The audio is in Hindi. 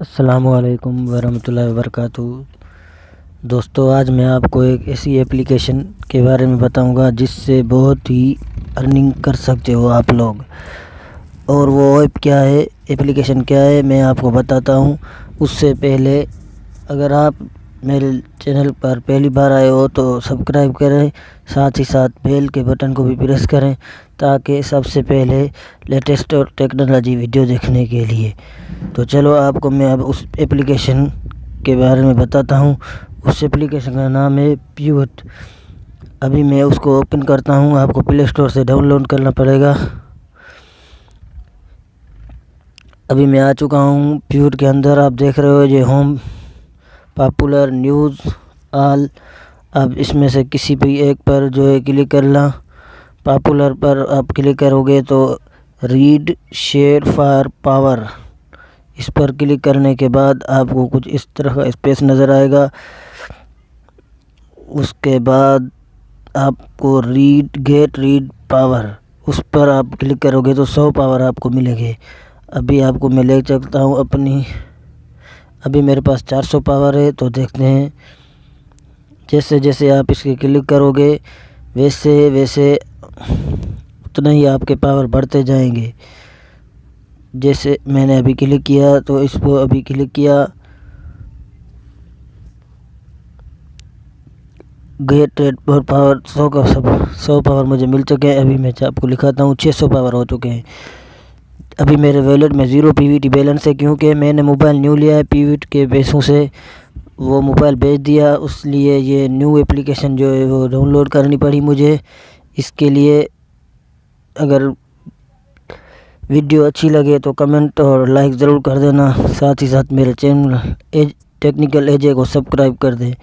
अस्सलामुअलैकुम वरहमतुल्लाहि वबरकातुहू। दोस्तों, आज मैं आपको एक ऐसी एप्लीकेशन के बारे में बताऊंगा जिससे बहुत ही अर्निंग कर सकते हो आप लोग। और वो ऐप क्या है, एप्लीकेशन क्या है, मैं आपको बताता हूं। उससे पहले अगर आप मेरे चैनल पर पहली बार आए हो तो सब्सक्राइब करें, साथ ही साथ बेल के बटन को भी प्रेस करें ताकि सबसे पहले लेटेस्ट और टेक्नोलॉजी वीडियो देखने के लिए। तो चलो आपको मैं अब उस एप्लीकेशन के बारे में बताता हूँ। उस एप्लीकेशन का नाम है पिवट। अभी मैं उसको ओपन करता हूँ। आपको प्ले स्टोर से डाउनलोड करना पड़ेगा। अभी मैं आ चुका हूँ पिवट के अंदर। आप देख रहे हो ये होम, पॉपुलर, न्यूज़, ऑल। अब इसमें से किसी भी एक पर जो है क्लिक करना। पॉपुलर पर आप क्लिक करोगे तो रीड शेयर फॉर पावर, इस पर क्लिक करने के बाद आपको कुछ इस तरह का स्पेस नज़र आएगा। उसके बाद आपको रीड पावर, उस पर आप क्लिक करोगे तो 100 पावर आपको मिलेंगे। अभी आपको मैं ले चलता हूँ अपनी। अभी मेरे पास 400 पावर है। तो देखते हैं, जैसे जैसे आप इसके क्लिक करोगे वैसे वैसे उतना ही आपके पावर बढ़ते जाएंगे। जैसे मैंने अभी क्लिक किया तो इसको अभी क्लिक किया, गेट रेट पर पावर 100 का 100 पावर मुझे मिल चुके हैं। अभी मैं आपको लिखाता हूँ 600 पावर हो चुके हैं। अभी मेरे वॉलेट में 0 पीवीटी बैलेंस है, क्योंकि मैंने मोबाइल न्यू लिया है। पीवीटी के पैसों से वो मोबाइल बेच दिया, इसलिए ये न्यू एप्लीकेशन जो है वो डाउनलोड करनी पड़ी मुझे। इसके लिए अगर वीडियो अच्छी लगे तो कमेंट और लाइक ज़रूर कर देना। साथ ही साथ मेरे चैनल टेक्निकल एजे को सब्सक्राइब कर दें।